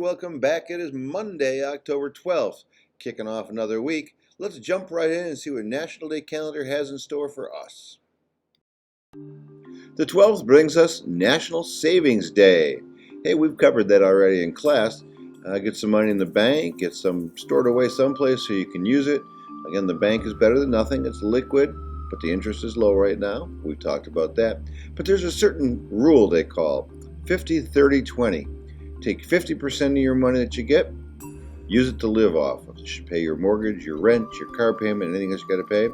welcome back. It is Monday, October 12th, kicking off another week. Let's jump right in and see what National Day calendar has in store for us. The 12th brings us National Savings Day. Hey, we've covered that already in class. Get some money in the bank, get some stored away someplace so you can use it. Again, the bank is better than nothing. It's liquid, but the interest is low right now. We've talked about that. But there's a certain rule they call 50-30-20. Take 50% of your money that you get, use it to live off of. You should pay your mortgage, your rent, your car payment, anything else you got to pay.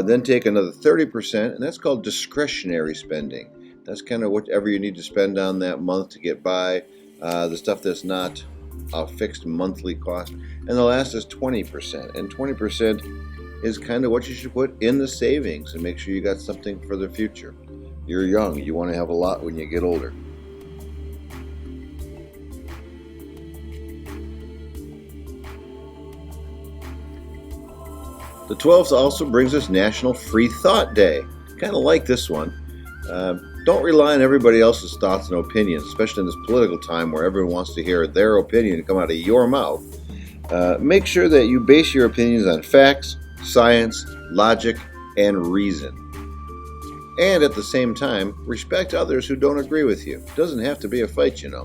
Then take another 30%, and that's called discretionary spending. That's kind of whatever you need to spend on that month to get by, the stuff that's not a fixed monthly cost. And the last is 20%, and 20% is kind of what you should put in the savings and make sure you got something for the future. You're young, you want to have a lot when you get older. The 12th also brings us National Free Thought Day. Kind of like this one. Don't rely on everybody else's thoughts and opinions, especially in this political time where everyone wants to hear their opinion come out of your mouth. Make sure that you base your opinions on facts, science, logic, and reason. And at the same time, respect others who don't agree with you. It doesn't have to be a fight, you know.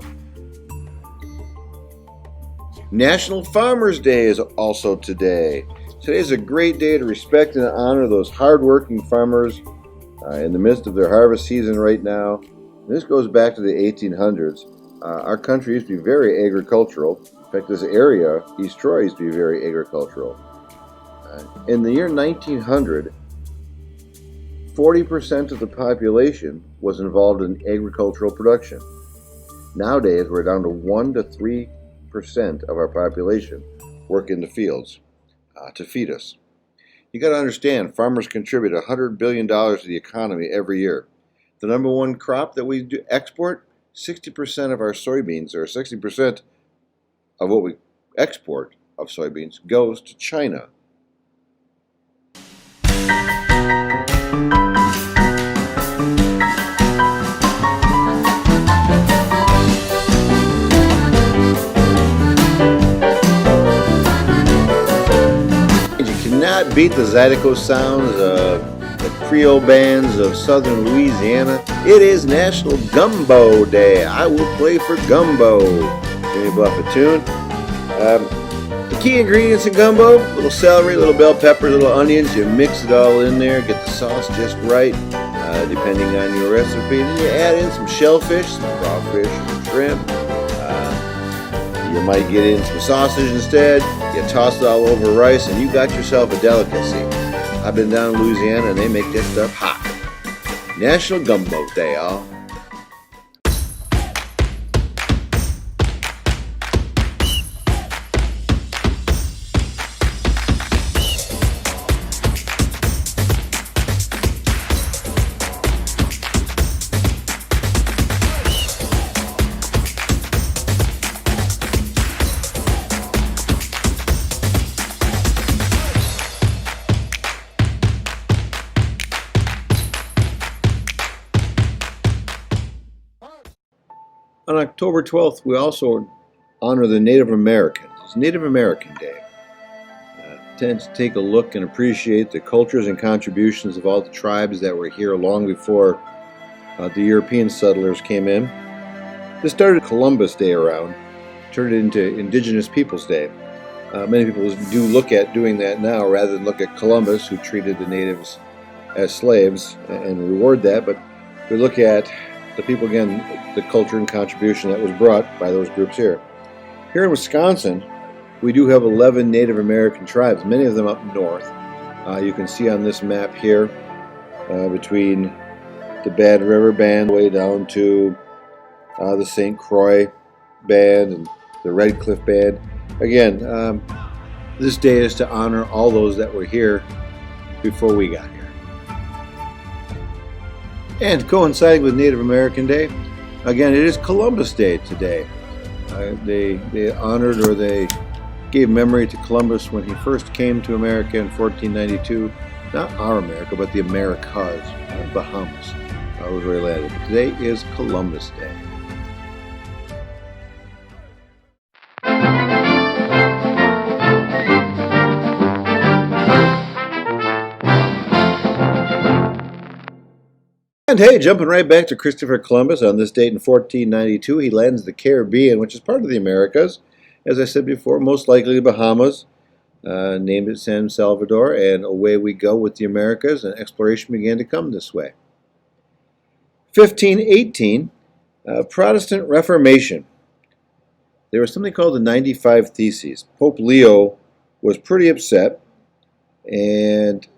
National Farmers Day is also today. Today is a great day to respect and honor those hardworking farmers in the midst of their harvest season right now. This goes back to the 1800s. Our country used to be very agricultural. In fact, this area, East Troy, used to be very agricultural. In the year 1900, 40% of the population was involved in agricultural production. Nowadays, we're down to 1 to 3% of our population work in the fields to feed us. You got to understand, farmers contribute $100 billion to the economy every year. The number one crop that we do export, 60% of our soybeans, or 60% of what we export of soybeans, goes to China. Not beat the Zydeco sounds of the Creole bands of southern Louisiana. It is National Gumbo Day. I will play for gumbo. Jimmy Buffett tune. The key ingredients in gumbo: little celery, little bell pepper, little onions. You mix it all in there, get the sauce just right, depending on your recipe. Then you add in some shellfish, some crawfish, some shrimp. You might get in some sausage instead. You toss it all over rice, and you got yourself a delicacy. I've been down in Louisiana, and they make that stuff hot. National Gumbo Day, y'all. On October 12th, we also honor the Native Americans. It's Native American Day. Tend to take a look and appreciate the cultures and contributions of all the tribes that were here long before the European settlers came in. This started Columbus Day around, turned it into Indigenous Peoples Day. Many people do look at doing that now rather than look at Columbus, who treated the natives as slaves, and reward that, but we look at the people, again, the culture and contribution that was brought by those groups here. Here in Wisconsin, we do have 11 Native American tribes, many of them up north. You can see on this map here, between the Bad River Band way down to the St. Croix Band and the Red Cliff Band. Again, this day is to honor all those that were here before we got here. And coinciding with Native American Day, again, it is Columbus Day today. They honored, or they gave memory to Columbus when he first came to America in 1492. Not our America, but the Americas, Bahamas, was where he landed. Today is Columbus Day. And hey, jumping right back to Christopher Columbus, on this date in 1492, he lands the Caribbean, which is part of the Americas. As I said before, most likely the Bahamas, named it San Salvador, and away we go with the Americas, and exploration began to come this way. 1518, Protestant Reformation. There was something called the 95 Theses. Pope Leo was pretty upset, and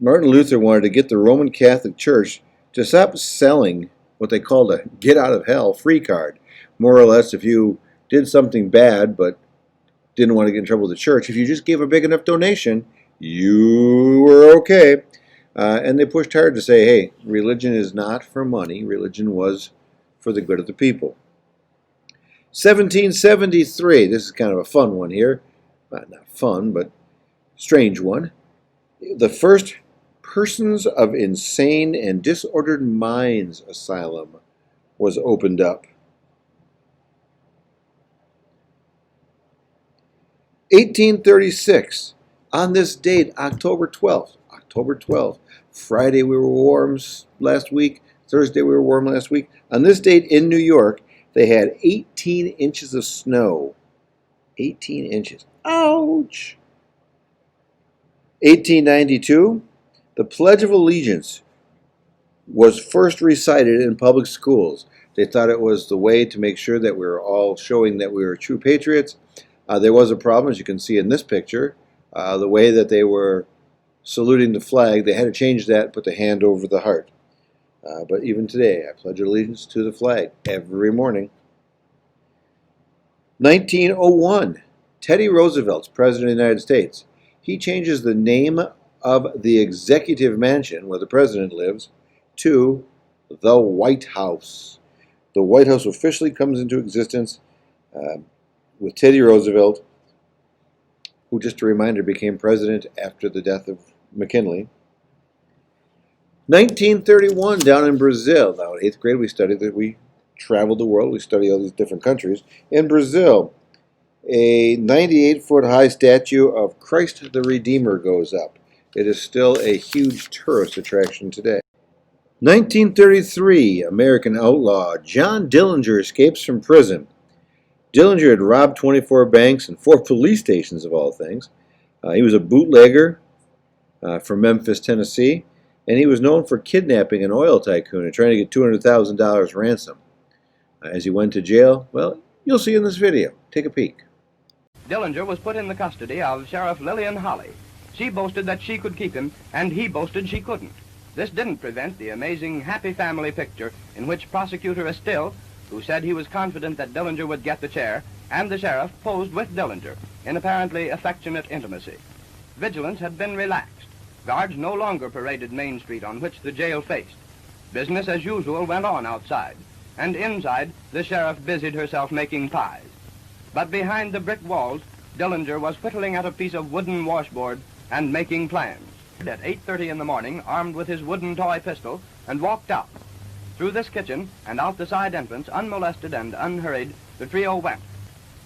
Martin Luther wanted to get the Roman Catholic Church to stop selling what they called a get out of hell free card. More or less, if you did something bad but didn't want to get in trouble with the church, if you just gave a big enough donation, you were okay. And they pushed hard to say, hey, religion is not for money. Religion was for the good of the people. 1773, this is kind of a fun one here. Not fun, but strange one. The first Persons of Insane and Disordered Minds Asylum was opened up. 1836, on this date, October 12th, Friday we were warm last week, Thursday we were warm last week. On this date in New York, they had 18 inches of snow. 18 inches. Ouch! 1892, the Pledge of Allegiance was first recited in public schools. They thought it was the way to make sure that we were all showing that we were true patriots. There was a problem, as you can see in this picture. The way that they were saluting the flag, they had to change that, put the hand over the heart. But even today, I pledge allegiance to the flag every morning. 1901, Teddy Roosevelt's President of the United States. He changes the name of the Executive Mansion, where the President lives, to the White House. The White House officially comes into existence with Teddy Roosevelt, who, just a reminder, became president after the death of McKinley. 1931, down in Brazil. Now, in 8th grade, we studied that we traveled the world. We studied all these different countries. In Brazil, a 98-foot high statue of Christ the Redeemer goes up. It is still a huge tourist attraction today. 1933, American outlaw John Dillinger escapes from prison. Dillinger had robbed 24 banks and 4 police stations, of all things. He was a bootlegger from Memphis, Tennessee, and he was known for kidnapping an oil tycoon and trying to get $200,000 ransom. As he went to jail, well, you'll see in this video. Take a peek. Dillinger was put in the custody of Sheriff Lillian Holly. She boasted that she could keep him, and he boasted she couldn't. This didn't prevent the amazing happy family picture in which Prosecutor Estill, who said he was confident that Dillinger would get the chair, and the sheriff posed with Dillinger in apparently affectionate intimacy. Vigilance had been relaxed. Guards no longer paraded Main Street, on which the jail faced. Business as usual went on outside, and inside the sheriff busied herself making pies. But behind the brick walls, Dillinger was whittling at a piece of wooden washboard and making plans. At 8:30 in the morning, armed with his wooden toy pistol, and walked out. Through this kitchen and out the side entrance, unmolested and unhurried, the trio went.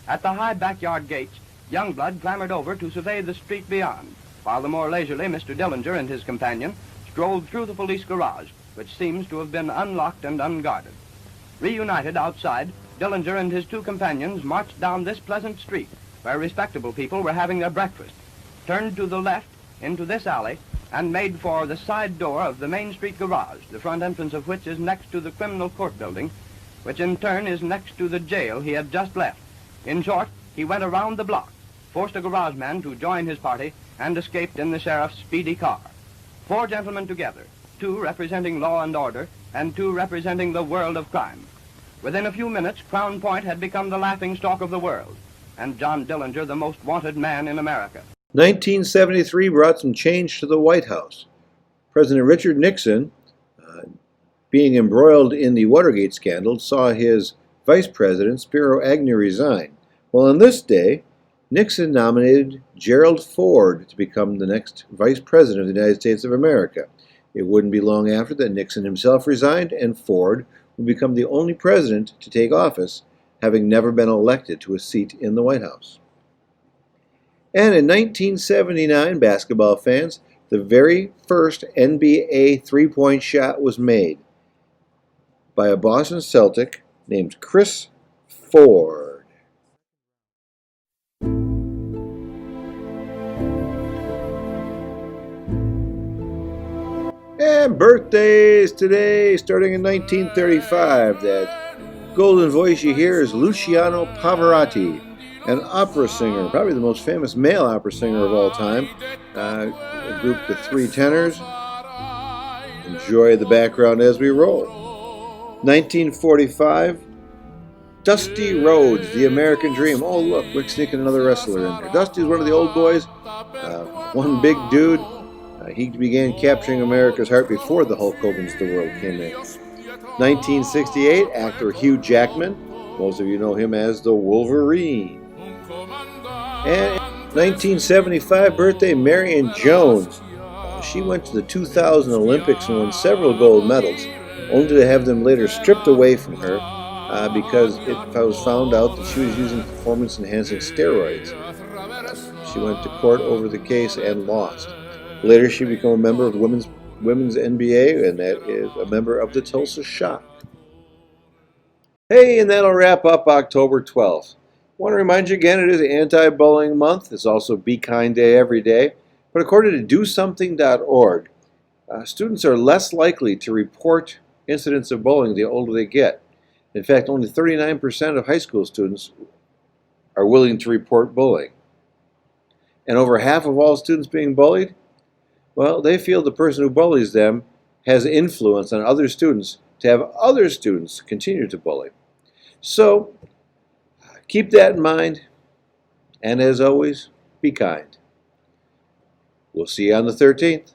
At the high backyard gates, Youngblood clambered over to survey the street beyond, while the more leisurely Mr. Dillinger and his companion strolled through the police garage, which seems to have been unlocked and unguarded. Reunited outside, Dillinger and his 2 companions marched down this pleasant street, where respectable people were having their breakfast, turned to the left into this alley, and made for the side door of the Main Street garage, the front entrance of which is next to the criminal court building, which in turn is next to the jail he had just left. In short, he went around the block, forced a garage man to join his party, and escaped in the sheriff's speedy car. 4 gentlemen together, 2 representing law and order, and 2 representing the world of crime. Within a few minutes, Crown Point had become the laughingstock of the world, and John Dillinger the most wanted man in America. 1973 brought some change to the White House. President Richard Nixon, being embroiled in the Watergate scandal, saw his vice president, Spiro Agnew, resign. Well, on this day, Nixon nominated Gerald Ford to become the next vice president of the United States of America. It wouldn't be long after that Nixon himself resigned, and Ford would become the only president to take office, having never been elected to a seat in the White House. And in 1979, basketball fans, the very first NBA three-point shot was made by a Boston Celtic named Chris Ford. And birthdays today, starting in 1935. That golden voice you hear is Luciano Pavarotti, an opera singer, probably the most famous male opera singer of all time. A group with three tenors. Enjoy the background as we roll. 1945, Dusty Rhodes, The American Dream. Oh look, we're sneaking another wrestler in there. Dusty's one of the old boys, one big dude. He began capturing America's heart before the Hulk Hogan's The World came in. 1968, actor Hugh Jackman. Most of you know him as the Wolverine. And 1975 birthday, Marion Jones. She went to the 2000 Olympics and won several gold medals, only to have them later stripped away from her because it was found out that she was using performance-enhancing steroids. She went to court over the case and lost. Later, she became a member of the women's NBA, and that is a member of the Tulsa Shock. Hey, and that'll wrap up October 12th. I want to remind you again, it is Anti-Bullying Month. It's also Be Kind Day every day. But according to DoSomething.org, students are less likely to report incidents of bullying the older they get. In fact, only 39% of high school students are willing to report bullying. And over half of all students being bullied, well, they feel the person who bullies them has influence on other students to have other students continue to bully. So, keep that in mind, and as always, be kind. We'll see you on the 13th.